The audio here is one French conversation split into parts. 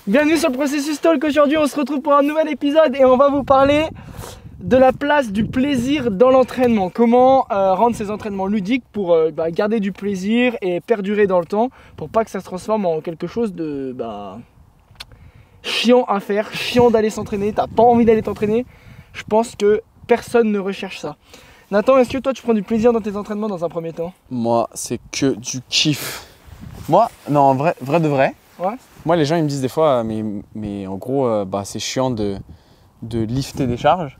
Bienvenue sur le Processus Talk. Aujourd'hui, on se retrouve pour un nouvel épisode et on va vous parler de la place du plaisir dans l'entraînement. Comment rendre ces entraînements ludiques pour garder du plaisir et perdurer dans le temps pour pas que ça se transforme en quelque chose de chiant à faire, chiant d'aller s'entraîner. T'as pas envie d'aller t'entraîner. Je pense que personne ne recherche ça. Nathan, est-ce que toi tu prends du plaisir dans tes entraînements dans un premier temps? Moi, c'est que du kiff. Moi, non, en vrai de vrai. Ouais. Moi, les gens ils me disent des fois, mais en gros, c'est chiant de lifter des charges.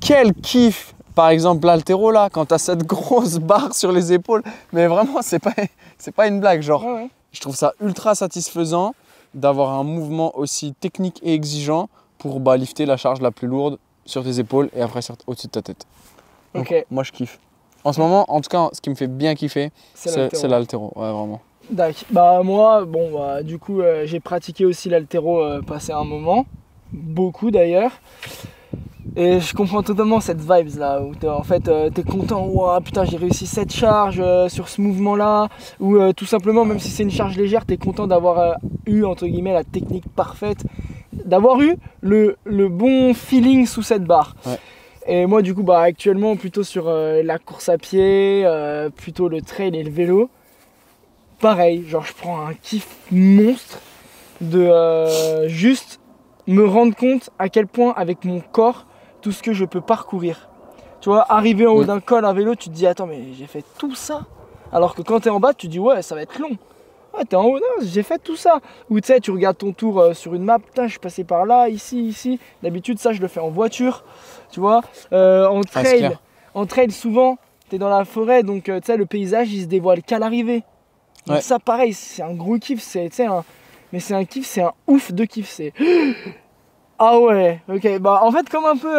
Quel kiff! Par exemple, l'haltéro là, quand tu as cette grosse barre sur les épaules. Mais vraiment, c'est pas une blague. Genre, Ouais. je trouve ça ultra satisfaisant d'avoir un mouvement aussi technique et exigeant pour lifter la charge la plus lourde sur tes épaules et après au-dessus de ta tête. Donc, Ok. moi, je kiffe. En ce moment, en tout cas, ce qui me fait bien kiffer, C'est c'est l'haltéro. Ouais, vraiment. D'accord. Moi, du coup, j'ai pratiqué aussi l'haltéro passé un moment, beaucoup d'ailleurs. Et je comprends totalement cette vibes là, où t'es content, ouah, putain j'ai réussi cette charge sur ce mouvement là, ou tout simplement, même si c'est une charge légère, t'es content d'avoir eu entre guillemets la technique parfaite, d'avoir eu le bon feeling sous cette barre. Ouais. Et moi du coup actuellement plutôt sur la course à pied, plutôt le trail et le vélo. Pareil, genre je prends un kiff monstre de juste me rendre compte à quel point avec mon corps tout ce que je peux parcourir. Tu vois, arriver en haut d'un col à vélo, tu te dis attends mais j'ai fait tout ça. Alors que quand t'es en bas, tu te dis ouais ça va être long. Ouais t'es en haut, non j'ai fait tout ça. Ou tu sais tu regardes ton tour sur une map, putain je suis passé par là, ici. D'habitude ça je le fais en voiture. Tu vois, en trail souvent t'es dans la forêt donc tu sais le paysage il se dévoile qu'à l'arrivée. Donc ça pareil c'est un gros kiff, c'est un kiff, c'est un ouf de kiff, c'est ah ouais, ok, en fait comme un peu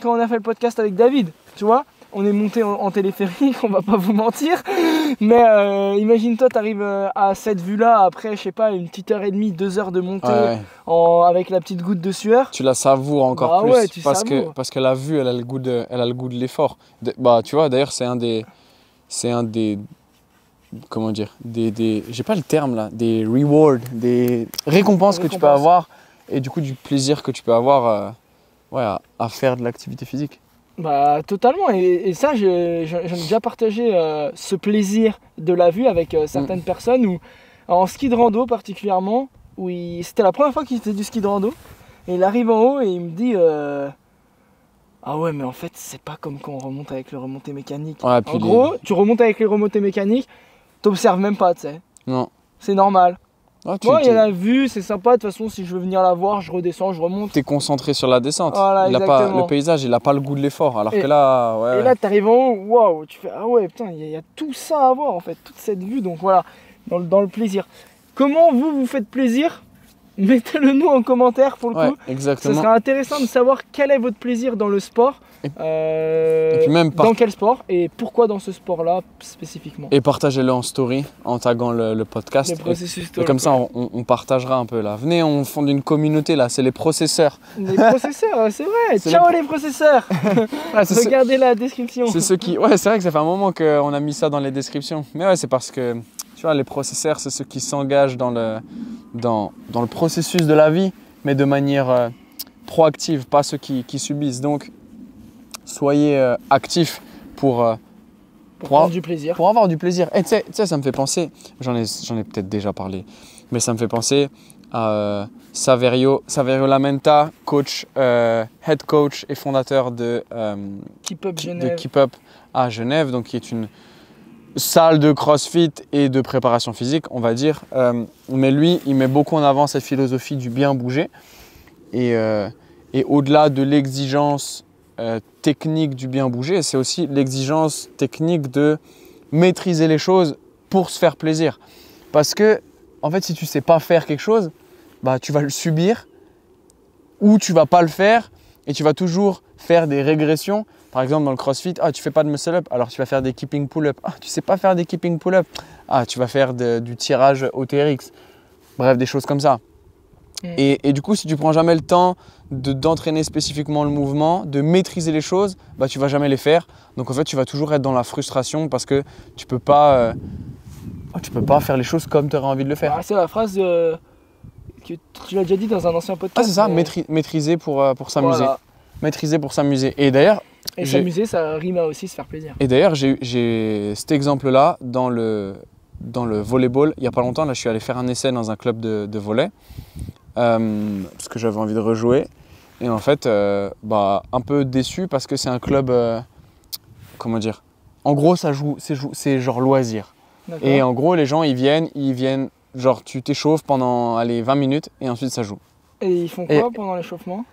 quand on a fait le podcast avec David, tu vois, on est monté en téléphérique, on va pas vous mentir, mais imagine-toi t'arrives à cette vue là après je sais pas une petite heure et demie, 2 heures de montée avec la petite goutte de sueur. Tu la savoures encore plus ouais, parce que la vue elle a le goût de l'effort. Tu vois d'ailleurs c'est un des comment dire, j'ai pas le terme là, des rewards, des récompenses que tu peux avoir et du coup du plaisir que tu peux avoir à faire de l'activité physique. Totalement, et ça j'en ai déjà partagé ce plaisir de la vue avec certaines personnes où, en ski de rando particulièrement, où c'était la première fois qu'il faisait du ski de rando et il arrive en haut et il me dit ah ouais mais en fait c'est pas comme quand on remonte avec le remonté mécanique. Ouais, en gros tu remontes avec les remontées mécaniques, t'observes même pas, tu sais. Non. C'est normal. Ah, Moi, il y a la vue, c'est sympa. De toute façon, si je veux venir la voir, je redescends, je remonte. T'es concentré sur la descente. Voilà, le paysage, il a pas le goût de l'effort. Alors que là, Et là, t'arrives en haut, waouh, tu fais ah ouais, putain, il y a tout ça à voir en fait, toute cette vue. Donc voilà, dans le plaisir. Comment vous faites plaisir? Mettez-le nous en commentaire pour le coup. Exactement. Ce sera intéressant de savoir quel est votre plaisir dans le sport. Et puis même dans quel sport et pourquoi dans ce sport-là spécifiquement. Et partagez-le en story en taguant le podcast. Le processus et comme ça, on partagera un peu là. Venez, on fonde une communauté là, c'est les processeurs. Les processeurs, c'est vrai. Ciao les processeurs. Regardez la description. C'est ceux qui. Ouais, c'est vrai que ça fait un moment qu'on a mis ça dans les descriptions. Mais ouais, c'est parce que tu vois, les processeurs, c'est ceux qui s'engagent dans le processus de la vie, mais de manière proactive, pas ceux qui subissent. Donc, soyez actifs pour avoir du plaisir. Pour avoir du plaisir. Et tu sais, ça me fait penser, j'en ai peut-être déjà parlé, mais ça me fait penser à Saverio Lamenta, coach, head coach et fondateur de Keep Up à Genève, donc qui est une salle de CrossFit et de préparation physique, on va dire. Mais lui, il met beaucoup en avant cette philosophie du bien bouger. Et au-delà de l'exigence technique du bien bouger, c'est aussi l'exigence technique de maîtriser les choses pour se faire plaisir. Parce que, en fait, si tu ne sais pas faire quelque chose, tu vas le subir ou tu ne vas pas le faire et tu vas toujours faire des régressions. Par exemple, dans le CrossFit, tu ne fais pas de muscle-up, alors tu vas faire des keeping pull-up. Tu ne sais pas faire des keeping pull-up, tu vas faire du tirage au TRX. Bref, des choses comme ça. Et du coup, si tu ne prends jamais le temps d'entraîner spécifiquement le mouvement, de maîtriser les choses, tu ne vas jamais les faire. Donc en fait, tu vas toujours être dans la frustration parce que tu ne peux pas faire les choses comme tu aurais envie de le faire. C'est la phrase que tu l'as déjà dit dans un ancien podcast. Ah, c'est ça, mais- maîtriser pour s'amuser. Voilà. Maîtriser pour s'amuser. Et d'ailleurs, Et j'ai- s'amuser, ça rime à aussi se faire plaisir. j'ai cet exemple-là dans le volleyball. Il n'y a pas longtemps, là, je suis allé faire un essai dans un club de volley parce que j'avais envie de rejouer. Et en fait, un peu déçu parce que c'est un club, comment dire, en gros, c'est genre loisir. D'accord. Et en gros, les gens, ils viennent, genre tu t'échauffes pendant, allez, 20 minutes et ensuite ça joue. Et ils font quoi pendant l'échauffement?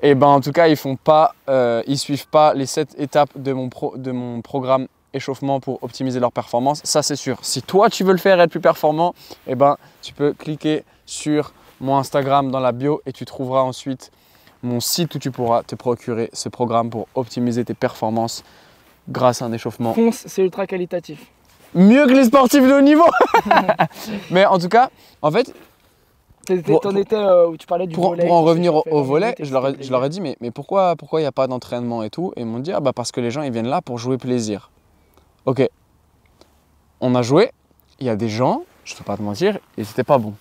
Et ben en tout cas, ils suivent pas les 7 étapes de mon programme échauffement pour optimiser leur performance. Ça, c'est sûr. Si toi, tu veux le faire et être plus performant, et ben tu peux cliquer sur mon Instagram dans la bio et tu trouveras ensuite mon site où tu pourras te procurer ce programme pour optimiser tes performances grâce à un échauffement. Fonce, c'est ultra qualitatif. Mieux que les sportifs de haut niveau. Mais en tout cas, en fait, T'en étais où tu parlais du volley. pour en qui revenir s'échauffait au 20 volley, minutes et je leur ai c'était dit mais pourquoi il n'y a pas d'entraînement et tout? Et ils m'ont dit parce que les gens ils viennent là pour jouer plaisir. Ok, on a joué, il y a des gens, je ne vais pas te mentir, ils n'étaient pas bons.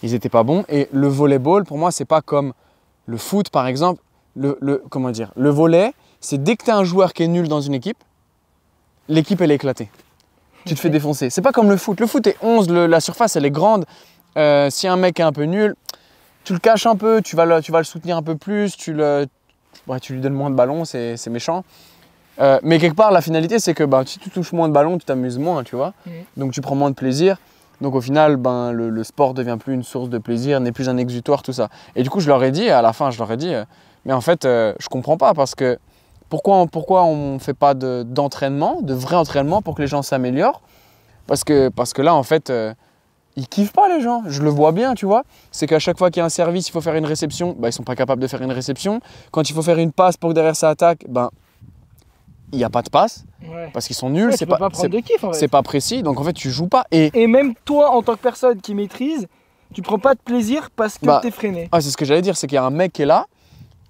Ils n'étaient pas bons et le volleyball pour moi c'est pas comme le foot par exemple. Comment dire, le volley, c'est dès que tu as un joueur qui est nul dans une équipe, l'équipe elle est éclatée. Tu te fais défoncer. C'est pas comme le foot. Le foot est 11, la surface elle est grande. Si un mec est un peu nul, tu le caches un peu, tu vas le soutenir un peu plus, tu lui donnes moins de ballons, c'est méchant. Mais quelque part, la finalité, c'est que si tu touches moins de ballons, tu t'amuses moins, tu vois. Donc tu prends moins de plaisir. Donc au final, le sport devient plus une source de plaisir, n'est plus un exutoire, tout ça. Et du coup, je leur ai dit, à la fin, mais en fait, je comprends pas parce que pourquoi on ne fait pas d'entraînement, de vrai entraînement pour que les gens s'améliorent? Parce que là, en fait, ils kiffent pas les gens. Je le vois bien, tu vois. C'est qu'à chaque fois qu'il y a un service, il faut faire une réception, ils sont pas capables de faire une réception. Quand il faut faire une passe pour que derrière ça attaque, il n'y a pas de passe Ouais. parce qu'ils sont nuls. Ouais, tu peux pas prendre de kiff en fait. C'est pas précis. Donc en fait, tu joues pas. Et Et même toi, en tant que personne qui maîtrise, tu prends pas de plaisir parce que t'es freiné. c'est ce que j'allais dire, c'est qu'il y a un mec qui est là.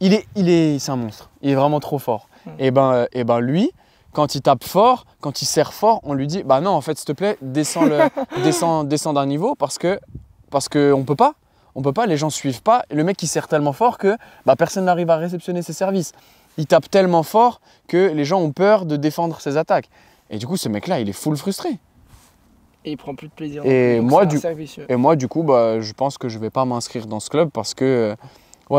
C'est un monstre. Il est vraiment trop fort. Et lui, quand il tape fort, quand il serre fort, on lui dit non, en fait, s'il te plaît, descends d'un niveau parce que on peut pas. On peut pas, les gens suivent pas. Et le mec, il serre tellement fort que personne n'arrive à réceptionner ses services. Il tape tellement fort que les gens ont peur de défendre ses attaques. Et du coup, ce mec-là, il est full frustré. Et il prend plus de plaisir. Et Donc moi, c'est un service. du coup, je pense que je vais pas m'inscrire dans ce club parce que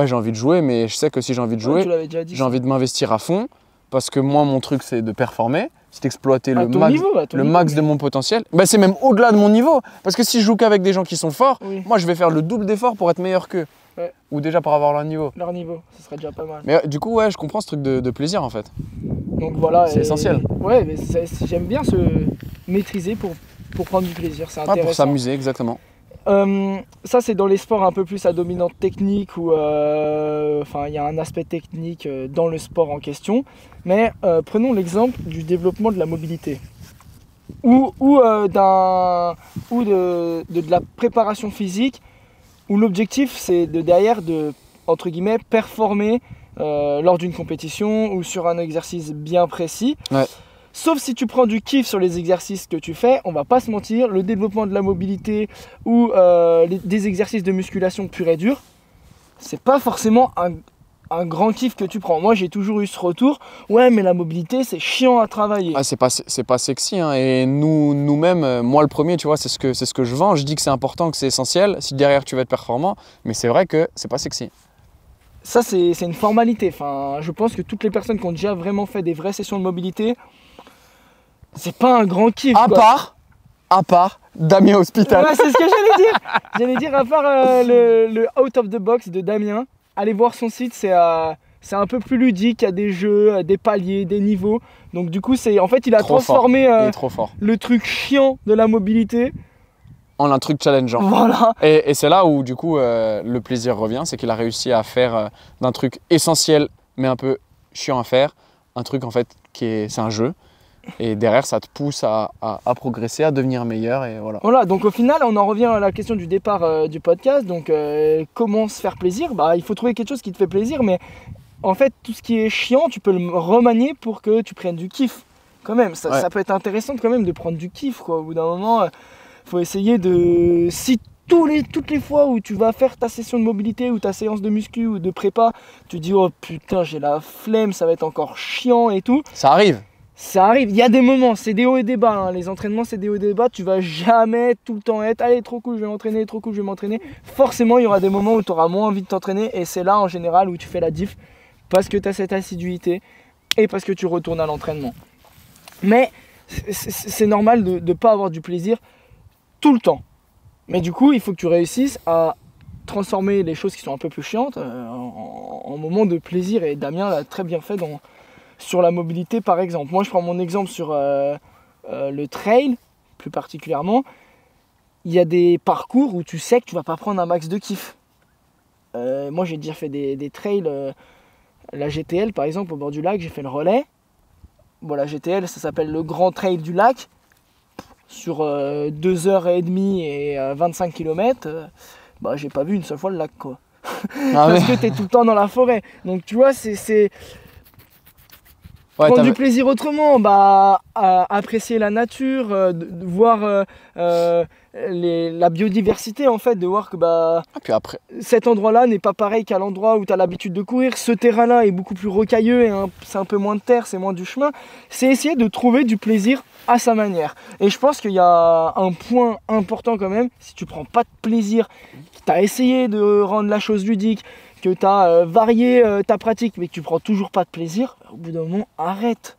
j'ai envie de jouer, mais je sais que si j'ai envie de jouer, Tu l'avais déjà dit. j'ai envie de m'investir à fond parce que moi, mon truc, c'est de performer, c'est d'exploiter À le ton max, niveau, à ton le niveau. max de mon potentiel. C'est même au-delà de mon niveau. Parce que si je joue qu'avec des gens qui sont forts, Oui. moi, je vais faire le double d'efforts pour être meilleur qu'eux. Ouais. Ou déjà pour avoir leur niveau. Leur niveau, ce serait déjà pas mal. Mais du coup, je comprends ce truc de plaisir en fait. Donc voilà. C'est essentiel. Ouais, mais j'aime bien se maîtriser pour prendre du plaisir. C'est intéressant. Pour s'amuser, exactement. Ça, c'est dans les sports un peu plus à dominante technique où il y a un aspect technique dans le sport en question. Mais prenons l'exemple du développement de la mobilité ou de la préparation physique où l'objectif c'est de entre guillemets performer lors d'une compétition ou sur un exercice bien précis. Ouais. Sauf si tu prends du kiff sur les exercices que tu fais, on va pas se mentir, le développement de la mobilité ou des exercices de musculation pure et dure, c'est pas forcément un grand kiff que tu prends. Moi j'ai toujours eu ce retour, ouais mais la mobilité c'est chiant à travailler. C'est pas sexy hein. Et nous-mêmes, moi le premier, tu vois, c'est ce que je vends. Je dis que c'est important, que c'est essentiel si derrière tu veux être performant, mais c'est vrai que c'est pas sexy. Ça c'est une formalité, enfin, je pense que toutes les personnes qui ont déjà vraiment fait des vraies sessions de mobilité, c'est pas un grand kiff. À part Damien Hospital. Ouais, c'est ce que j'allais dire. J'allais dire à part le Out of the Box de Damien, allez voir son site, c'est un peu plus ludique, il y a des jeux, des paliers, des niveaux. Donc du coup, il a transformé Il est trop fort. le truc chiant de la mobilité En un truc challengeant. Voilà. Et c'est là où du coup le plaisir revient, c'est qu'il a réussi à faire d'un truc essentiel mais un peu chiant à faire, un truc en fait c'est un jeu. Et derrière, ça te pousse à progresser, à devenir meilleur et voilà. Voilà, donc au final, on en revient à la question du départ du podcast. Donc, comment se faire plaisir ? Il faut trouver quelque chose qui te fait plaisir, mais en fait, tout ce qui est chiant, tu peux le remanier pour que tu prennes du kiff. Quand même, ça peut être intéressant quand même de prendre du kiff, quoi. Au bout d'un moment, faut essayer de... Si toutes les fois où tu vas faire ta session de mobilité ou ta séance de muscu ou de prépa, tu te dis oh putain j'ai la flemme, ça va être encore chiant et tout. Ça arrive. Ça arrive, il y a des moments, c'est des hauts et des bas, hein. Les entraînements c'est des hauts et des bas, tu vas jamais tout le temps être allez trop cool je vais m'entraîner, trop cool je vais m'entraîner. Forcément il y aura des moments où tu auras moins envie de t'entraîner et c'est là en général où tu fais la diff parce que tu as cette assiduité et parce que tu retournes à l'entraînement. Mais c'est normal de ne pas avoir du plaisir tout le temps. Mais du coup il faut que tu réussisses à transformer les choses qui sont un peu plus chiantes en moments de plaisir et Damien l'a très bien fait sur la mobilité par exemple. Moi je prends mon exemple sur le trail plus particulièrement. Il y a des parcours où tu sais que tu vas pas prendre un max de kiff. Moi j'ai déjà fait des trails, la GTL par exemple au bord du lac, j'ai fait le relais. Bon la GTL ça s'appelle le Grand Trail du Lac. Sur 2h30 et 25 km, bah j'ai pas vu une seule fois le lac quoi. Parce que t'es tout le temps dans la forêt. Donc tu vois c'est prendre du plaisir autrement, bah, apprécier la nature, de voir la biodiversité en fait, de voir que bah, puis après... cet endroit-là n'est pas pareil qu'à l'endroit où tu as l'habitude de courir, ce terrain-là est beaucoup plus rocailleux, et c'est un peu moins de terre, c'est moins du chemin, c'est essayer de trouver du plaisir à sa manière. Et je pense qu'il y a un point important quand même, si tu prends pas de plaisir, que tu as essayé de rendre la chose ludique, que tu as varié ta pratique mais que tu prends toujours pas de plaisir, au bout d'un moment, arrête.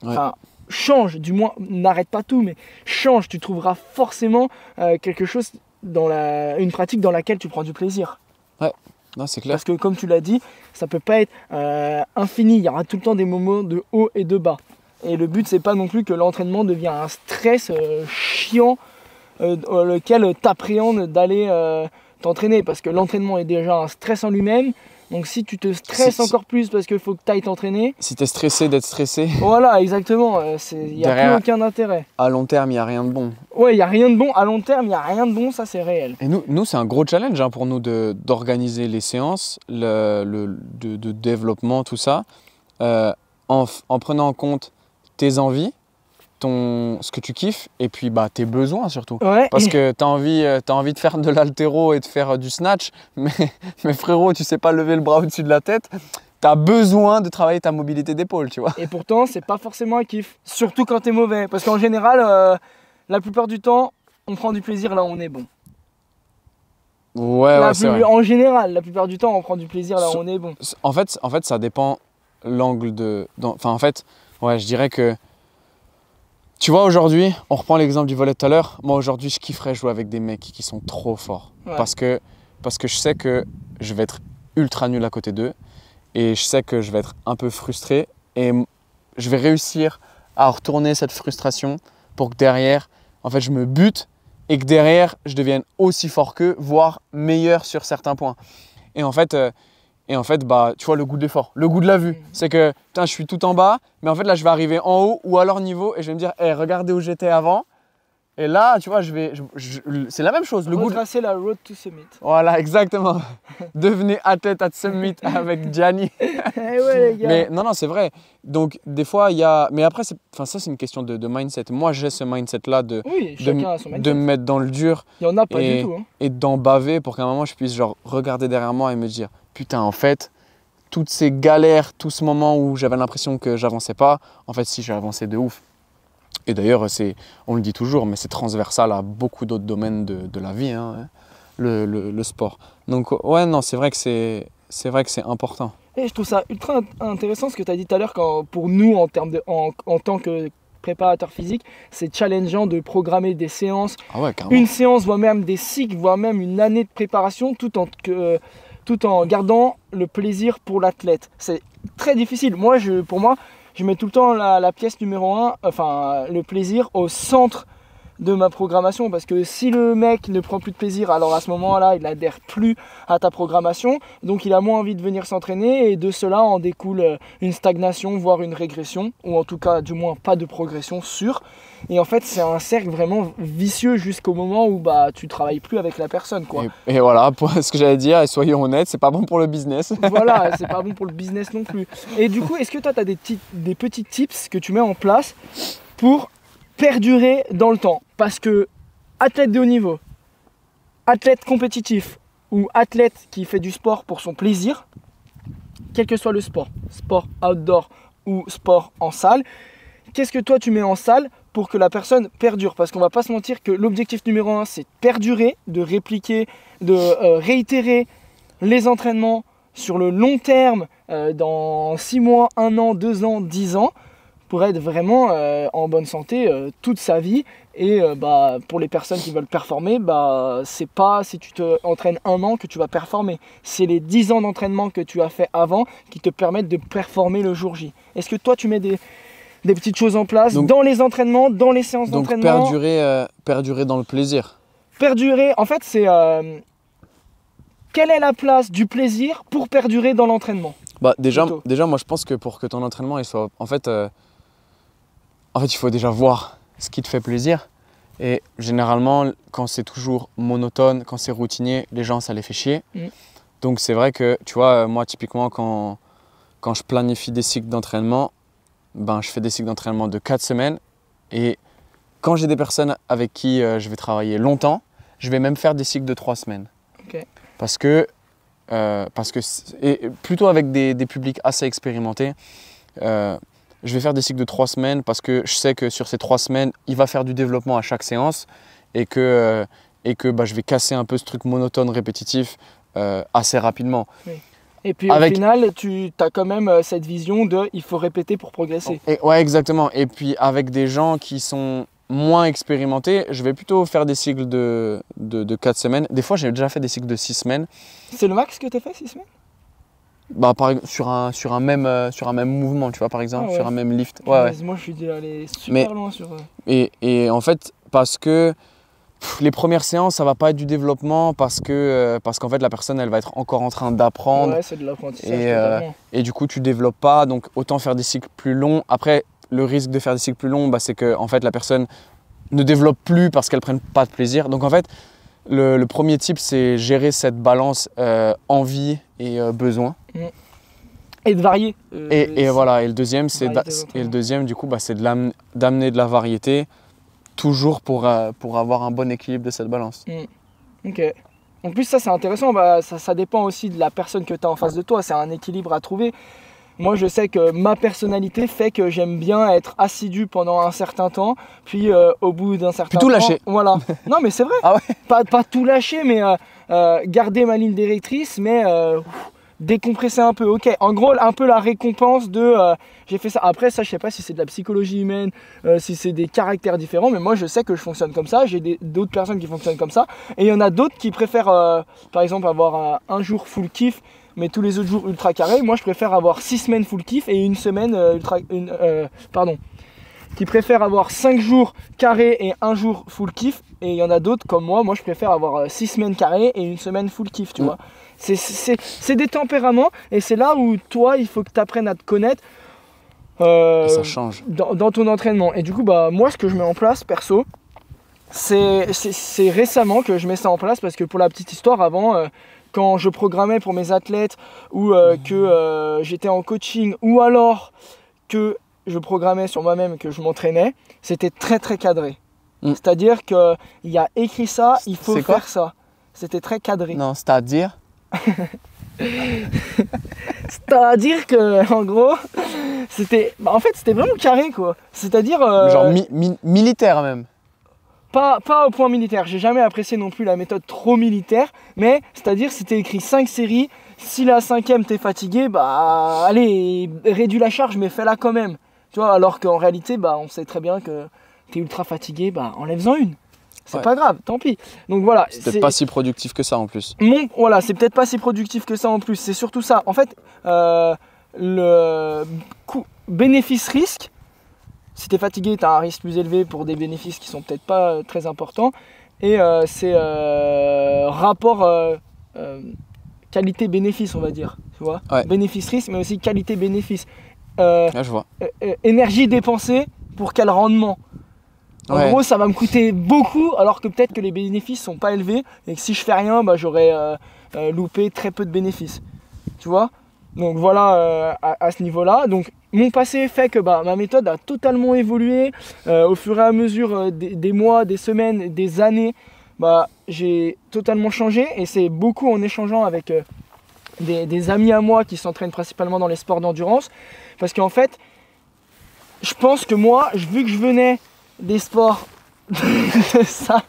Ouais. Enfin, change, du moins, n'arrête pas tout, mais change, tu trouveras forcément quelque chose, une pratique dans laquelle tu prends du plaisir. Ouais, non, c'est clair. Parce que comme tu l'as dit, ça peut pas être infini, il y aura tout le temps des moments de haut et de bas. Et le but, c'est pas non plus que l'entraînement devienne un stress chiant lequel t'appréhendes d'aller... t'entraîner parce que l'entraînement est déjà un stress en lui-même, donc si tu te stresses encore plus parce qu'il faut que tu ailles t'entraîner, si tu es stressé d'être stressé, voilà exactement, il n'y a plus aucun intérêt. À long terme il n'y a rien de bon. Ouais, il n'y a rien de bon, à long terme il n'y a rien de bon, ça c'est réel. Et nous c'est un gros challenge hein, pour nous d'organiser les séances, de développement, tout ça, en prenant en compte tes envies, ce que tu kiffes et puis bah, tes besoins surtout. Ouais. Parce que tu as envie de faire de l'haltéro et de faire du snatch, mais frérot, tu sais pas lever le bras au-dessus de la tête, tu as besoin de travailler ta mobilité d'épaule, tu vois. Et pourtant, c'est pas forcément un kiff, surtout quand tu es mauvais. Parce qu'en général, la plupart du temps, on prend du plaisir là où on est bon. Ouais, c'est vrai. En général, la plupart du temps, on prend du plaisir là où on est bon. En fait, ça dépend l'angle de... Enfin, en fait, ouais, je dirais que tu vois, aujourd'hui, on reprend l'exemple du volley tout à l'heure. Moi, aujourd'hui, je kifferais jouer avec des mecs qui sont trop forts. Ouais. Parce que je sais que je vais être ultra nul à côté d'eux. Et je sais que je vais être un peu frustré. Et je vais réussir à retourner cette frustration pour que derrière, en fait, je me bute et que derrière, je devienne aussi fort qu'eux, voire meilleur sur certains points. Et en fait, bah, tu vois, le goût de l'effort, le goût de la vue, c'est que putain, je suis tout en bas, mais en fait là, je vais arriver en haut ou à leur niveau et je vais me dire, hey, regardez où j'étais avant. Et là, tu vois, c'est la même chose. Retracer la road to summit. Voilà, exactement. Devenez athlète at summit avec Gianni. Ouais, les gars. Mais non, c'est vrai. Donc, des fois, il y a... Mais après, ça, c'est une question de mindset. Moi, j'ai ce mindset-là de me mettre dans le dur. Il y en a pas du tout. Hein. Et d'en baver pour qu'à un moment, je puisse genre regarder derrière moi et me dire, putain, en fait, toutes ces galères, tout ce moment où j'avais l'impression que j'avançais pas, en fait, si, j'ai avancé de ouf. Et d'ailleurs, on le dit toujours, mais c'est transversal à beaucoup d'autres domaines de la vie, hein, le sport. Donc, ouais, non, c'est vrai que c'est important. Et je trouve ça ultra intéressant ce que tu as dit tout à l'heure, pour nous, en tant que préparateur physique, c'est challengeant de programmer des séances, une séance, voire même des cycles, voire même une année de préparation, tout en gardant le plaisir pour l'athlète. C'est très difficile. Pour moi, je mets tout le temps la pièce numéro 1, enfin le plaisir au centre de ma programmation, parce que si le mec ne prend plus de plaisir, alors à ce moment-là, il n'adhère plus à ta programmation, donc il a moins envie de venir s'entraîner, et de cela en découle une stagnation, voire une régression, ou en tout cas du moins pas de progression sûre. Et en fait, c'est un cercle vraiment vicieux jusqu'au moment où tu travailles plus avec la personne, quoi. Et voilà, pour ce que j'allais dire, et soyons honnêtes, c'est pas bon pour le business. Voilà, c'est pas bon pour le business non plus. Et du coup, est-ce que toi, tu as des petits tips que tu mets en place pour perdurer dans le temps? Parce que athlète de haut niveau, athlète compétitif ou athlète qui fait du sport pour son plaisir, quel que soit le sport, sport outdoor ou sport en salle, qu'est-ce que toi tu mets en salle pour que la personne perdure? Parce qu'on va pas se mentir que l'objectif numéro 1, c'est de perdurer, de répliquer, de réitérer les entraînements sur le long terme, dans 6 mois, 1 an, 2 ans, 10 ans, pour être vraiment en bonne santé toute sa vie. Et pour les personnes qui veulent performer, c'est pas si tu te entraînes 1 an que tu vas performer. C'est les 10 ans d'entraînement que tu as fait avant qui te permettent de performer le jour J. Est-ce que toi tu mets des petites choses en place dans les entraînements, dans les séances d'entraînement? Donc perdurer dans le plaisir. Perdurer, en fait, c'est quelle est la place du plaisir pour perdurer dans l'entraînement? Déjà, moi je pense que pour que ton entraînement il soit. En fait, il faut déjà voir ce qui te fait plaisir. Et généralement, quand c'est toujours monotone, quand c'est routinier, les gens ça les fait chier. Donc c'est vrai que, tu vois, moi typiquement quand je planifie des cycles d'entraînement, je fais des cycles d'entraînement de 4 semaines. Et quand j'ai des personnes avec qui je vais travailler longtemps, je vais même faire des cycles de 3 semaines. Okay. Parce que et plutôt avec des publics assez expérimentés, je vais faire des cycles de 3 semaines parce que je sais que sur ces 3 semaines, il va faire du développement à chaque séance et que je vais casser un peu ce truc monotone, répétitif assez rapidement. Oui. Et puis au final, tu as quand même cette vision de il faut répéter pour progresser. Ouais, exactement. Et puis avec des gens qui sont moins expérimentés, je vais plutôt faire des cycles de 4 semaines. Des fois, j'ai déjà fait des cycles de 6 semaines. C'est le max que tu as fait, 6 semaines? Sur un même mouvement, tu vois, par exemple, sur un même lift. Ouais. Moi, je suis allé super loin sur... Et en fait, parce que les premières séances, ça va pas être du développement parce qu'en fait, la personne, elle va être encore en train d'apprendre. Ouais, c'est de l'apprentissage. Et du coup, tu développes pas. Donc, autant faire des cycles plus longs. Après, le risque de faire des cycles plus longs, c'est que en fait, la personne ne développe plus parce qu'elle ne prenne pas de plaisir. Donc, en fait, le premier type, c'est gérer cette balance envie et besoin. Et de varier. Et voilà. Et le deuxième, du coup, c'est d'amener de la variété. Toujours pour avoir un bon équilibre de cette balance. Ok. En plus, ça c'est intéressant, ça dépend aussi de la personne que tu as en face de toi, c'est un équilibre à trouver. Moi je sais que ma personnalité fait que j'aime bien être assidu pendant un certain temps, puis au bout d'un certain temps... tout lâcher. Voilà. Non mais c'est vrai, ah ouais. pas tout lâcher, mais garder ma ligne directrice, mais... décompresser un peu, ok. En gros, un peu la récompense de j'ai fait ça. Après, ça, je sais pas si c'est de la psychologie humaine, si c'est des caractères différents, mais moi, je sais que je fonctionne comme ça. J'ai d'autres personnes qui fonctionnent comme ça. Et il y en a d'autres qui préfèrent, par exemple, avoir un jour full kiff, mais tous les autres jours ultra carré. Moi, je préfère avoir 6 semaines full kiff et une semaine qui préfèrent avoir 5 jours carrés et un jour full kiff. Et il y en a d'autres comme moi je préfère avoir 6 semaines carrées et une semaine full kiff, tu vois. C'est des tempéraments et c'est là où toi, il faut que tu apprennes à te connaître ça change. Dans ton entraînement. Et du coup, moi, ce que je mets en place, perso, c'est récemment que je mets ça en place parce que pour la petite histoire, avant, quand je programmais pour mes athlètes ou que j'étais en coaching ou alors que je programmais sur moi-même, que je m'entraînais, c'était très très cadré. C'est-à-dire qu'il y a écrit ça, il faut faire ça. C'était très cadré. Non, c'est-à-dire c'est-à-dire que, en gros, c'était vraiment carré, quoi. C'est-à-dire... genre militaire, même. Pas au point militaire. J'ai jamais apprécié non plus la méthode trop militaire. Mais, c'est-à-dire, c'était écrit 5 séries. Si la 5e, t'es fatigué, allez, réduis la charge, mais fais-la quand même. Tu vois, alors qu'en réalité, on sait très bien que t'es ultra fatigué, enlève-en une. C'est pas grave, tant pis. Donc voilà. C'est peut-être pas si productif que ça en plus. Voilà, c'est peut-être pas si productif que ça en plus. C'est surtout ça. En fait, le bénéfice-risque, si t'es fatigué, t'as un risque plus élevé pour des bénéfices qui sont peut-être pas très importants. Et c'est rapport qualité-bénéfice, on va dire. Tu vois, bénéfice-risque, mais aussi qualité-bénéfice. Je vois. Énergie dépensée pour quel rendement? En gros, ça va me coûter beaucoup, alors que peut-être que les bénéfices sont pas élevés et que si je fais rien, j'aurais loupé très peu de bénéfices. Tu vois? Donc voilà, à ce niveau-là. Donc mon passé fait que ma méthode a totalement évolué au fur et à mesure des mois, des semaines, des années. bah, j'ai totalement changé et c'est beaucoup en échangeant avec des amis à moi qui s'entraînent principalement dans les sports d'endurance. Parce qu'en fait, je pense que moi, vu que je venais des sports de salle,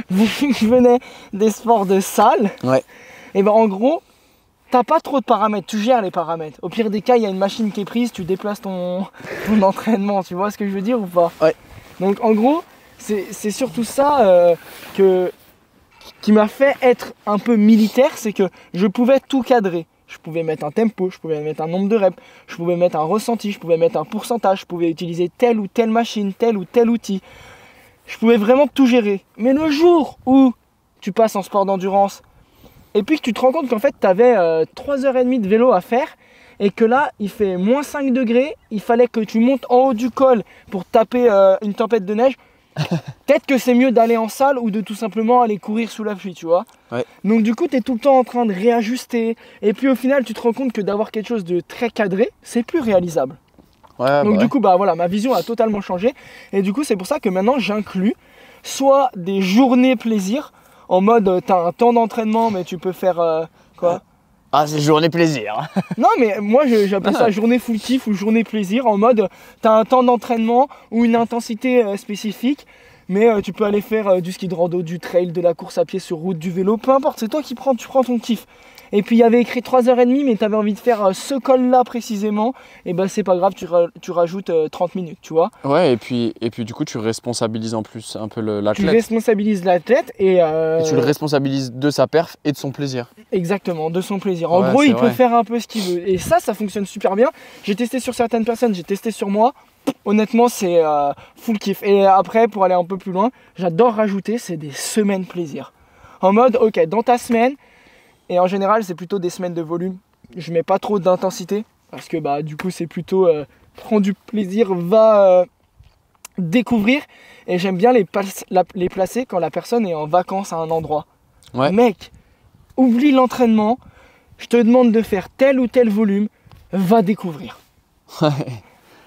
vu que je venais des sports de salle, Ouais. et ben en gros, t'as pas trop de paramètres, tu gères les paramètres. Au pire des cas, il y a une machine qui est prise, tu déplaces ton entraînement, tu vois ce que je veux dire ou pas? Ouais. Donc en gros, c'est surtout ça qui m'a fait être un peu militaire, c'est que je pouvais tout cadrer. Je pouvais mettre un tempo, je pouvais mettre un nombre de reps, je pouvais mettre un ressenti, je pouvais mettre un pourcentage, je pouvais utiliser telle ou telle machine, tel ou tel outil. Je pouvais vraiment tout gérer. Mais le jour où tu passes en sport d'endurance et puis que tu te rends compte qu'en fait tu avais 3h30 de vélo à faire et que là il fait moins 5 degrés, il fallait que tu montes en haut du col pour taper une tempête de neige, peut-être que c'est mieux d'aller en salle ou de tout simplement aller courir sous la pluie, tu vois. Ouais. Donc du coup tu es tout le temps en train de réajuster et puis au final tu te rends compte que d'avoir quelque chose de très cadré, c'est plus réalisable. Ouais, Donc bah du ouais. coup bah voilà, ma vision a totalement changé et du coup c'est pour ça que maintenant j'inclus soit des journées plaisir en mode t'as un temps d'entraînement mais tu peux faire quoi. Ah, c'est journée plaisir. Non mais moi j'appelle ça journée full kiff ou journée plaisir en mode t'as un temps d'entraînement ou une intensité spécifique mais tu peux aller faire du ski de rando, du trail, de la course à pied sur route, du vélo, peu importe, c'est toi qui prends ton kiff. Et puis il y avait écrit 3h30 mais tu avais envie de faire ce col là précisément, et ben c'est pas grave, tu rajoutes 30 minutes, tu vois. Ouais, et puis du coup, tu responsabilises en plus un peu Tu l'athlète. responsabilises l'athlète et Et tu le responsabilises de sa perf et de son plaisir. exactement, de son plaisir. En Ouais, gros, c'est il peut vrai. faire un peu ce qu'il veut. Et ça fonctionne super bien. J'ai testé sur certaines personnes, j'ai testé sur moi. Honnêtement, c'est full kiff. Et après, pour aller un peu plus loin, j'adore rajouter, c'est des semaines plaisir. En mode, ok, dans ta semaine, et en général, c'est plutôt des semaines de volume. Je mets pas trop d'intensité, parce que bah du coup, c'est plutôt prends du plaisir, va découvrir. Et j'aime bien les placer quand la personne est en vacances à un endroit. Ouais. Mec, oublie l'entraînement, je te demande de faire tel ou tel volume, va découvrir. Ouais.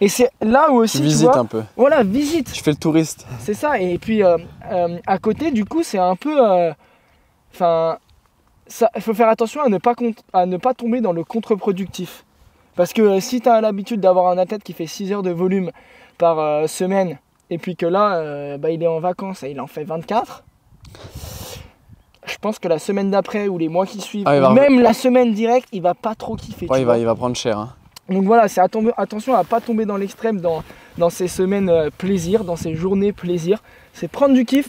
Et c'est là où aussi, Tu tu visites vois, un peu. voilà, visite, Tu fais le touriste. c'est ça. Et puis à côté, du coup, c'est un peu, enfin, il faut faire attention à ne pas tomber dans le contre-productif. Parce que si tu as l'habitude d'avoir un athlète qui fait 6 heures de volume par semaine, et puis que là, il est en vacances et il en fait 24, je pense que la semaine d'après ou les mois qui suivent, Ah, il ou va même la semaine directe, il va pas trop kiffer. Ouais, tu il vois. va prendre cher. Hein. Donc voilà, c'est attention à pas tomber dans l'extrême dans ces semaines plaisir, dans ces journées plaisir. C'est prendre du kiff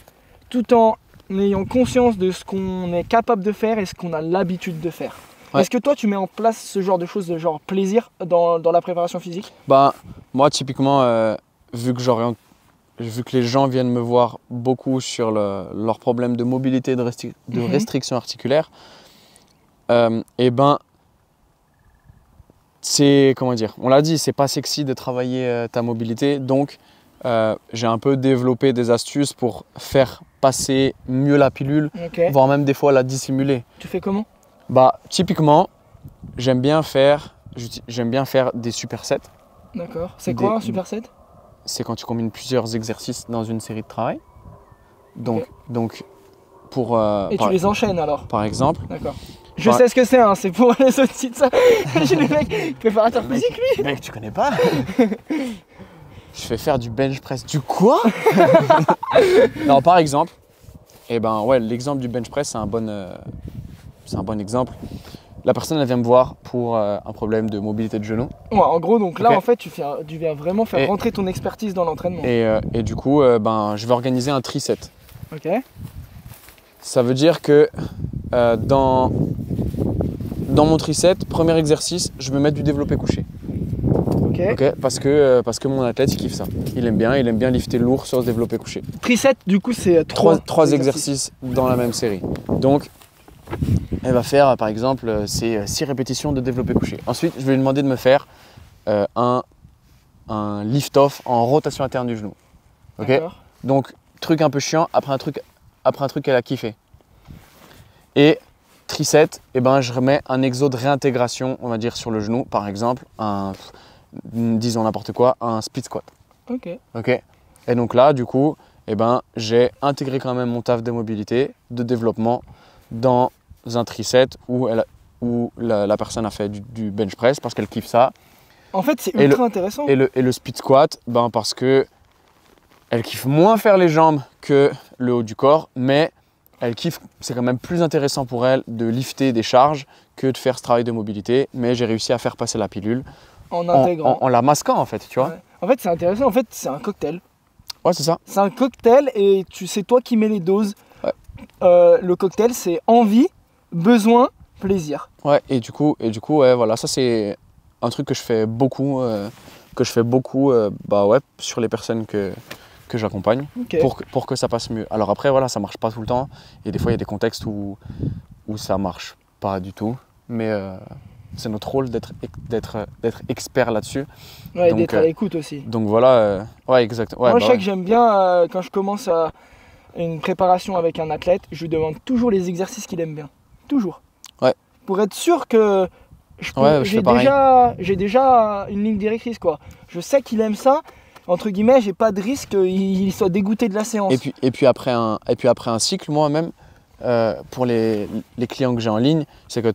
tout en ayant conscience de ce qu'on est capable de faire et ce qu'on a l'habitude de faire. Ouais. Est-ce que toi tu mets en place ce genre de choses, de genre plaisir dans la préparation physique? Bah, moi, typiquement, vu que les gens viennent me voir beaucoup sur leurs problèmes de mobilité, de restriction articulaire, et ben, c'est, comment dire, on l'a dit, c'est pas sexy de travailler ta mobilité, donc j'ai un peu développé des astuces pour faire passer mieux la pilule, Ok. voire même des fois la dissimuler. Tu fais comment? Bah, typiquement, j'aime bien faire des supersets. D'accord. C'est Des- quoi un superset? C'est quand tu combines plusieurs exercices dans une série de travail. Donc pour, Et tu les enchaînes alors? par exemple, D'accord. Je Ouais. sais ce que c'est, hein, c'est pour les autres sites ça. J'ai le mec préparateur physique lui. mec, tu connais pas? Je fais faire du bench press. Du quoi? Non, par exemple, et ben ouais, l'exemple du bench press, c'est un bon exemple. La personne, elle vient me voir pour un problème de mobilité de genou. Ouais, en gros, donc là Ok. en fait tu viens vraiment faire Et- rentrer ton expertise dans l'entraînement. Et du coup, je vais organiser un triset. Ok. Ça veut dire que dans mon triset, premier exercice, je vais mettre du développé couché. Ok. Ok, parce que mon athlète, il kiffe ça. Il aime bien lifter lourd sur ce développé couché. Triset, du coup, c'est Trois exercices dans la même série. Donc, elle va faire, par exemple, 6 répétitions de développé couché. Ensuite, je vais lui demander de me faire un lift-off en rotation interne du genou. Ok. D'accord. Donc, truc un peu chiant, après un truc qu'elle a kiffé. Et triset, je remets un exo de réintégration, on va dire, sur le genou. Par exemple, disons n'importe quoi, un split squat. Ok. Ok. Et donc là, du coup, eh ben, j'ai intégré quand même mon taf de mobilité, de développement dans un triset où la personne a fait du bench press parce qu'elle kiffe ça. En fait, c'est ultra intéressant. Et le speed squat, ben, parce que elle kiffe moins faire les jambes que le haut du corps, mais elle kiffe, c'est quand même plus intéressant pour elle de lifter des charges que de faire ce travail de mobilité. Mais j'ai réussi à faire passer la pilule En intégrant. En la masquant en fait, tu vois. Ouais. En fait, c'est intéressant. En fait, c'est un cocktail. Ouais, c'est ça. C'est un cocktail et c'est toi qui mets les doses. Ouais. Le cocktail, c'est envie, besoin, plaisir. Ouais, et du coup, ouais, voilà, ça c'est un truc que je fais beaucoup, bah ouais, sur les personnes que j'accompagne, Okay. pour que ça passe mieux. Alors après, voilà, ça marche pas tout le temps, et des fois il y a des contextes où ça marche pas du tout, mais c'est notre rôle d'être expert là-dessus. Ouais, donc, d'être à l'écoute aussi. Donc voilà, ouais, exact. Ouais, Moi, je bah sais ouais. que j'aime bien, quand je commence une préparation avec un athlète, je lui demande toujours les exercices qu'il aime bien. Toujours. Ouais. Pour être sûr que j'ai déjà une ligne directrice, quoi. Je sais qu'il aime ça. Entre guillemets, j'ai pas de risque qu'il soit dégoûté de la séance. Et puis après un cycle, moi-même, pour les clients que j'ai en ligne, c'est que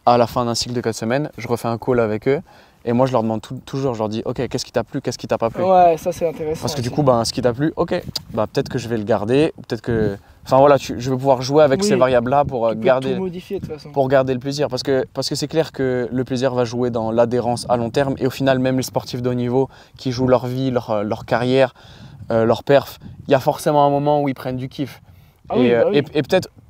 à la fin d'un cycle de 4 semaines, je refais un call avec eux et moi je leur demande toujours, je leur dis ok, qu'est-ce qui t'a plu, qu'est-ce qui t'a pas plu. Ouais, ça c'est intéressant. Parce que aussi. du coup, ce qui t'a plu, ok, peut-être que je vais le garder, peut-être que, enfin voilà, je vais pouvoir jouer avec ces variables-là pour tu peux garder, tout modifier de toute façon. pour garder le plaisir, parce que c'est clair que le plaisir va jouer dans l'adhérence à long terme et au final même les sportifs de haut niveau qui jouent leur vie, leur carrière, leur perf, il y a forcément un moment où ils prennent du kiff. Ah oui, bah oui.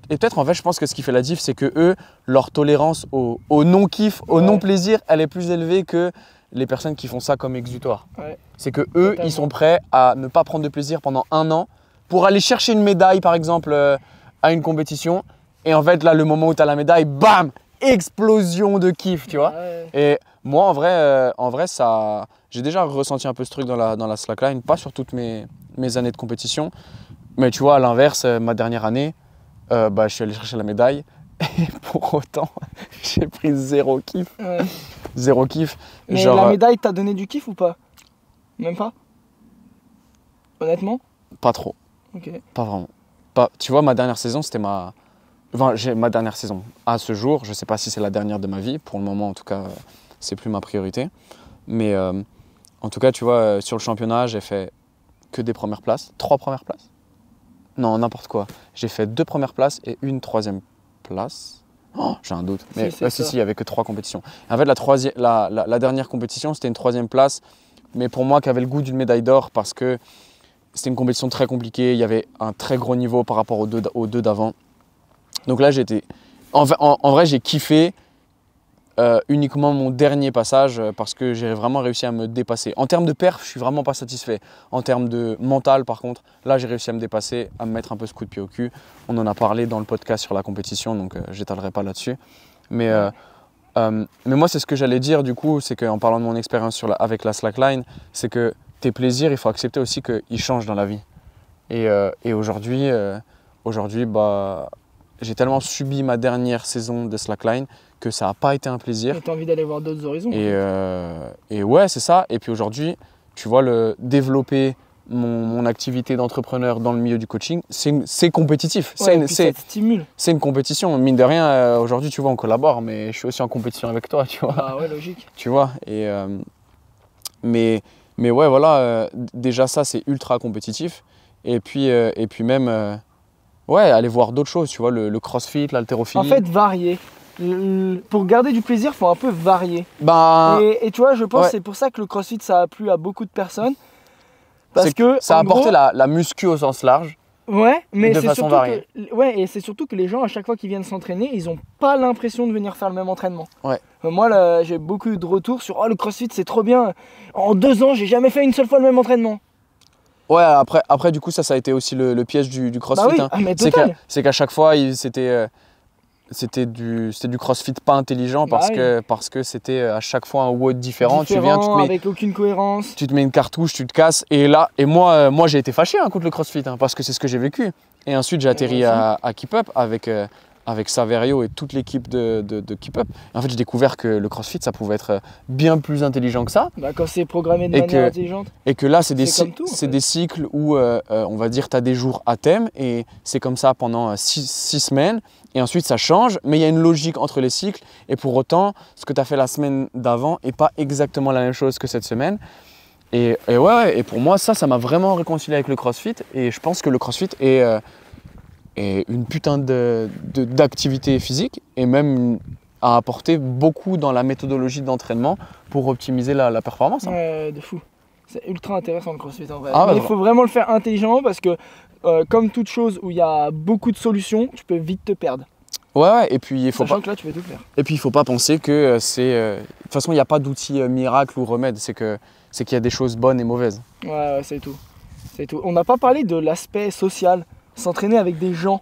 Et peut-être en fait je pense que ce qui fait la diff c'est que eux, leur tolérance au non-kiff, au non-plaisir, elle est plus élevée que les personnes qui font ça comme exutoire. Ouais. C'est que eux, Totalement. ils sont prêts à ne pas prendre de plaisir pendant 1 an pour aller chercher une médaille par exemple à une compétition et en fait là le moment où tu as la médaille, bam, explosion de kiff, tu vois. Ouais. Et moi en vrai ça, j'ai déjà ressenti un peu ce truc dans la slackline, pas sur toutes mes années de compétition, mais tu vois à l'inverse, ma dernière année, je suis allé chercher la médaille et pour autant j'ai pris zéro kiff. Ouais. Zéro kiff. Mais Genre, la médaille t'a donné du kiff ou pas? Même pas? Honnêtement? pas trop, Ok. pas vraiment. Tu vois, ma dernière saison, c'était ma dernière saison. À ce jour, je ne sais pas si c'est la dernière de ma vie. Pour le moment, en tout cas, c'est plus ma priorité. Mais en tout cas, tu vois, sur le championnat, j'ai fait que des premières places. 3 premières places? Non, n'importe quoi. J'ai fait 2 premières places et une 3e place. Oh, j'ai un doute. Mais Si, il n'y avait que 3 compétitions. En fait, la dernière compétition, c'était une 3e place, mais pour moi, qui avait le goût d'une médaille d'or parce que c'était une compétition très compliquée. Il y avait un très gros niveau par rapport aux deux d'avant. Donc là, en vrai, j'ai kiffé uniquement mon dernier passage parce que j'ai vraiment réussi à me dépasser. En termes de perf, je suis vraiment pas satisfait. En termes de mental, par contre, là, j'ai réussi à me dépasser, à me mettre un peu ce coup de pied au cul. On en a parlé dans le podcast sur la compétition, donc j'étalerai pas là-dessus. Mais moi, c'est ce que j'allais dire du coup, c'est qu'en parlant de mon expérience avec la slackline, c'est que tes plaisirs, il faut accepter aussi qu'ils changent dans la vie. Et aujourd'hui, j'ai tellement subi ma dernière saison de slackline que ça n'a pas été un plaisir. Et t'as envie d'aller voir d'autres horizons. Et ouais, c'est ça. Et puis aujourd'hui, tu vois, développer mon activité d'entrepreneur dans le milieu du coaching, c'est compétitif. Ouais, ça te stimule. C'est une compétition. Mine de rien, aujourd'hui, tu vois, on collabore, mais je suis aussi en compétition avec toi, tu vois. Ah ouais, logique. Tu vois. Mais ouais, voilà, déjà ça, c'est ultra compétitif. Et puis même, ouais, aller voir d'autres choses, tu vois, le crossfit, l'haltérophilie. En fait, varier. Pour garder du plaisir, il faut un peu varier. Bah, Et tu vois, je pense ouais. que c'est pour ça que le crossfit, ça a plu à beaucoup de personnes. Parce que ça a en apporté gros, la muscu au sens large. Ouais, mais de c'est façon surtout variée. et c'est surtout que les gens, à chaque fois qu'ils viennent s'entraîner, ils n'ont pas l'impression de venir faire le même entraînement. Ouais. Moi, là, j'ai beaucoup de retours sur « Oh, le crossfit, c'est trop bien. En 2 ans, j'ai jamais fait une seule fois le même entraînement. » Ouais, après du coup, ça a été aussi le piège du crossfit. Bah oui, hein. ah, mais total. C'est qu'à chaque fois, c'était du crossfit pas intelligent Bah parce que c'était à chaque fois un WOD différent. Tu viens, avec aucune cohérence. tu te mets une cartouche, tu te casses. Et moi j'ai été fâché contre le crossfit parce que c'est ce que j'ai vécu. Et ensuite, j'ai atterri à Keep Up avec avec Saverio et toute l'équipe de Keep Up. En fait, j'ai découvert que le CrossFit, ça pouvait être bien plus intelligent que ça. Bah, quand c'est programmé de manière intelligente. Et que là, c'est comme tout, en fait. des cycles où, on va dire, tu as des jours à thème et c'est comme ça pendant 6 semaines. Et ensuite, ça change, mais il y a une logique entre les cycles. Et pour autant, ce que tu as fait la semaine d'avant n'est pas exactement la même chose que cette semaine. Et pour moi, ça m'a vraiment réconcilié avec le CrossFit. Et je pense que le CrossFit est une putain d'activité physique et même a apporté beaucoup dans la méthodologie d'entraînement pour optimiser la performance. Ouais, de fou. C'est ultra intéressant le CrossFit en vrai. Ah, mais il faut vraiment le faire intelligemment parce que comme toute chose où il y a beaucoup de solutions, tu peux vite te perdre. Ouais, et puis il faut Sachant que là, tu peux tout faire. Et puis il ne faut pas penser que c'est... De toute façon, il n'y a pas d'outil miracle ou remède, c'est qu'il y a des choses bonnes et mauvaises. Ouais, c'est tout. C'est tout. On n'a pas parlé de l'aspect social, s'entraîner avec des gens.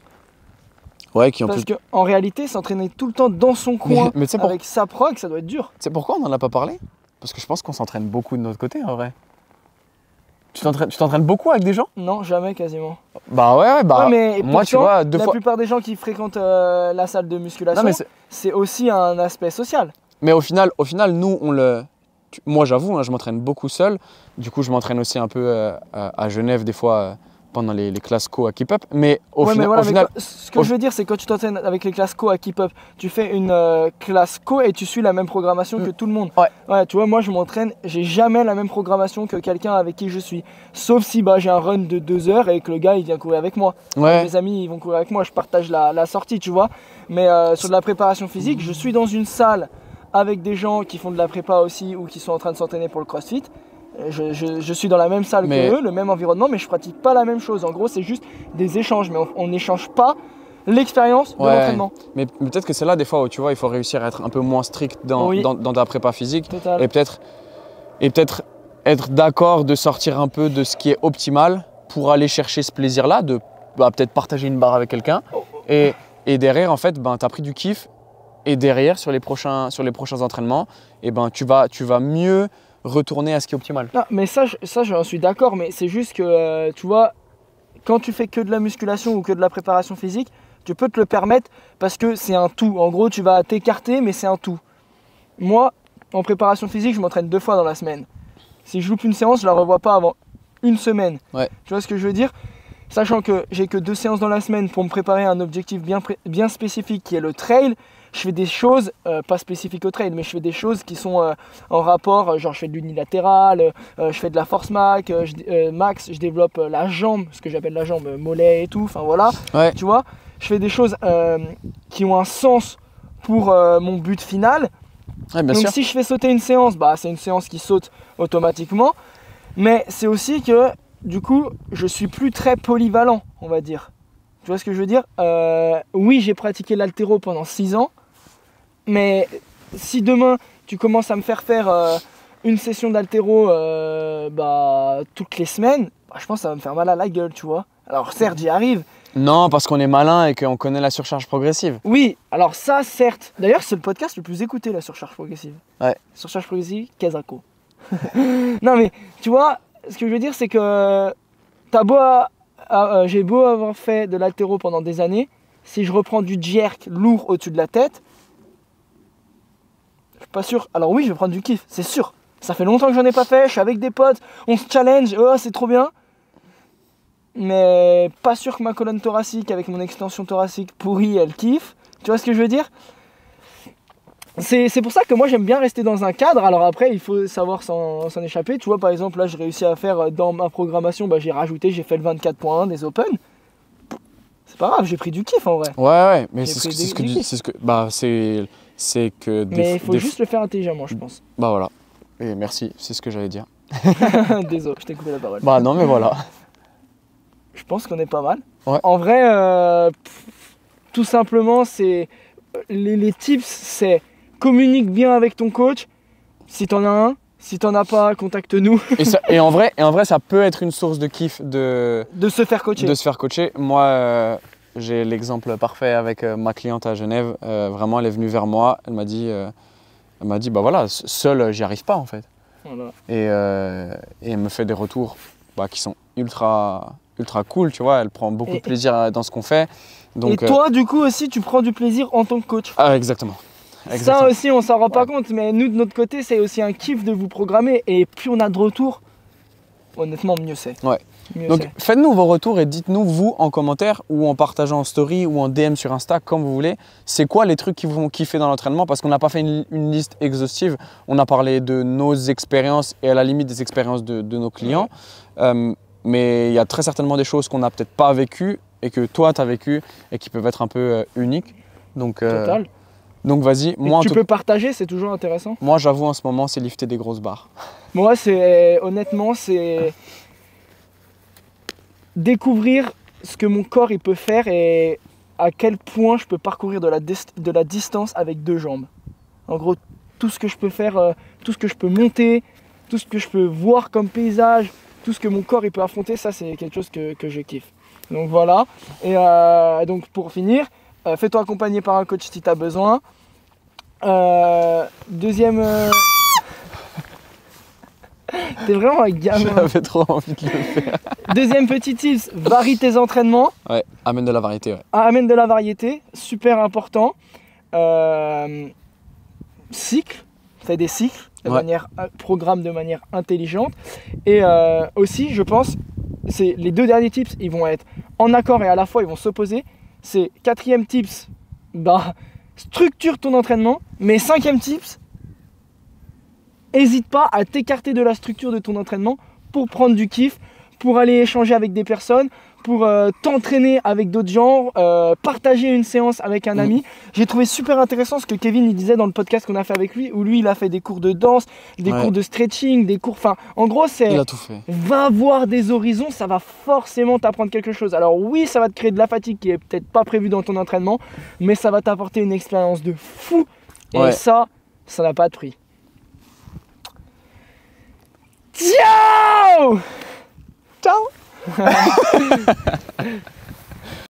Ouais, qui ont Parce qu'en réalité, s'entraîner tout le temps dans son coin, mais avec sa prog, ça doit être dur. Tu sais pourquoi on n'en a pas parlé? Parce que je pense qu'on s'entraîne beaucoup de notre côté, en vrai. Tu t'entraînes beaucoup avec des gens? Non, jamais quasiment. Bah ouais, mais moi, pourtant, tu vois, la plupart des gens qui fréquentent la salle de musculation, c'est aussi un aspect social. Mais au final, nous, moi, j'avoue, hein, je m'entraîne beaucoup seul. Du coup, je m'entraîne aussi un peu à Genève, des fois, pendant les classes co à Keep Up. Mais au final, ce que je veux dire, c'est que quand tu t'entraînes avec les classes co à Keep Up, tu fais une classe co et tu suis la même programmation que tout le monde. Ouais, tu vois, moi, je m'entraîne, j'ai jamais la même programmation que quelqu'un avec qui je suis. Sauf si j'ai un run de 2 heures et que le gars, il vient courir avec moi. Ouais. Mes amis, ils vont courir avec moi, je partage la sortie, tu vois. Mais sur de la préparation physique, je suis dans une salle avec des gens qui font de la prépa aussi ou qui sont en train de s'entraîner pour le CrossFit. Je suis dans la même salle que eux, le même environnement, mais je pratique pas la même chose. En gros, c'est juste des échanges, mais on n'échange pas l'expérience de l'entraînement. Mais peut-être que c'est là des fois où tu vois, il faut réussir à être un peu moins strict dans ta prépa physique. Total. Et peut-être être d'accord de sortir un peu de ce qui est optimal pour aller chercher ce plaisir-là, de peut-être partager une barre avec quelqu'un. Et derrière, en fait, tu as pris du kiff. Et derrière, sur les prochains entraînements, tu vas mieux retourner à ce qui est optimal. Non, mais ça j'en suis d'accord, mais c'est juste que, tu vois, quand tu fais que de la musculation ou que de la préparation physique, tu peux te le permettre parce que c'est un tout. En gros, tu vas t'écarter, mais c'est un tout. Moi, en préparation physique, je m'entraîne 2 fois dans la semaine. Si je loupe une séance, je la revois pas avant une semaine. Ouais. Tu vois ce que je veux dire? Sachant que j'ai que 2 séances dans la semaine pour me préparer à un objectif bien spécifique qui est le trail. Je fais des choses, pas spécifiques au trail, mais je fais des choses qui sont en rapport, genre je fais de l'unilatéral, je fais de la force max, je développe la jambe, ce que j'appelle la jambe, mollet et tout, enfin voilà, ouais. Tu vois, je fais des choses qui ont un sens pour mon but final. Ouais, bien Donc sûr. si je fais sauter une séance, c'est une séance qui saute automatiquement, mais c'est aussi que du coup, je suis plus très polyvalent, on va dire. Tu vois ce que je veux dire? Oui, j'ai pratiqué l'haltéro pendant 6 ans. Mais si demain tu commences à me faire une session d'haltéro toutes les semaines, je pense que ça va me faire mal à la gueule, tu vois. Alors certes, j'y arrive. Non, parce qu'on est malin et qu'on connaît la surcharge progressive. Oui, alors ça, certes. D'ailleurs, c'est le podcast le plus écouté, la surcharge progressive. Ouais. Surcharge progressive, Kazako. Non mais, tu vois, ce que je veux dire, c'est que j'ai beau avoir fait de l'haltéro pendant des années, si je reprends du jerk lourd au-dessus de la tête, je suis pas sûr. Alors oui, je vais prendre du kiff, c'est sûr. Ça fait longtemps que j'en ai pas fait, je suis avec des potes, on se challenge, oh c'est trop bien. Mais pas sûr que ma colonne thoracique avec mon extension thoracique pourrie, elle kiffe. Tu vois ce que je veux dire? C'est pour ça que moi j'aime bien rester dans un cadre. Alors après il faut savoir s'en échapper. Tu vois, par exemple là j'ai réussi à faire dans ma programmation, j'ai fait le 24.1 des Open. C'est pas grave, j'ai pris du kiff en vrai. Ouais, mais c'est que mais il faut juste le faire intelligemment, je pense. Bah voilà. Et merci, c'est ce que j'allais dire. Désolé, je t'ai coupé la parole. Bah non mais voilà. Je pense qu'on est pas mal. Ouais. En vrai, tout simplement, c'est les tips, c'est communique bien avec ton coach. Si t'en as un, si t'en as pas, contacte-nous. Et en vrai, ça peut être une source de kiff de se faire coacher. De se faire coacher. Moi, j'ai l'exemple parfait avec ma cliente à Genève. Vraiment, elle est venue vers moi. Elle m'a dit, bah voilà, seule, j'y arrive pas en fait. Voilà. Et elle me fait des retours qui sont ultra ultra cool, tu vois. Elle prend beaucoup de plaisir dans ce qu'on fait. Donc, et toi, du coup, aussi, tu prends du plaisir en tant que coach. Ah, exactement. Ça aussi, on s'en rend pas compte, mais nous, de notre côté, c'est aussi un kiff de vous programmer. Et plus on a de retours, honnêtement, mieux c'est. Ouais. Donc, faites-nous vos retours et dites-nous, vous, en commentaire ou en partageant en story ou en DM sur Insta, comme vous voulez, c'est quoi les trucs qui vous font kiffer dans l'entraînement? Parce qu'on n'a pas fait une liste exhaustive. On a parlé de nos expériences et à la limite des expériences de nos clients. Mais il y a très certainement des choses qu'on n'a peut-être pas vécues et que toi, tu as vécues et qui peuvent être un peu uniques. Donc, Total. Donc vas-y, moi tu peux partager, c'est toujours intéressant. Moi j'avoue en ce moment c'est lifter des grosses barres. Moi honnêtement c'est découvrir ce que mon corps il peut faire et à quel point je peux parcourir de la distance avec 2 jambes. En gros tout ce que je peux faire, tout ce que je peux monter, tout ce que je peux voir comme paysage, tout ce que mon corps il peut affronter, ça c'est quelque chose que je kiffe. Donc voilà, et donc pour finir, fais-toi accompagner par un coach si tu as besoin. Deuxième... T'es vraiment un gamin. J'avais trop envie de le faire. Deuxième petit tips, varie tes entraînements. Ouais, amène de la variété. Ouais. Amène de la variété, super important. Cycle, fais des cycles, programme de manière intelligente. Et aussi, je pense, c'est les 2 derniers tips, ils vont être en accord et à la fois ils vont s'opposer. C'est 4e tips, structure ton entraînement. Mais 5e tips, n'hésite pas à t'écarter de la structure de ton entraînement pour prendre du kiff, pour aller échanger avec des personnes, pour t'entraîner avec d'autres gens, partager une séance avec un ami. J'ai trouvé super intéressant ce que Kevin il disait dans le podcast qu'on a fait avec lui, où lui il a fait des cours de danse, des cours de stretching, des cours... Enfin, en gros c'est... Il a tout fait. Va voir des horizons, ça va forcément t'apprendre quelque chose. Alors oui, ça va te créer de la fatigue qui est peut-être pas prévue dans ton entraînement, mais ça va t'apporter une expérience de fou. Et ça n'a pas de prix. Ciao. Ciao.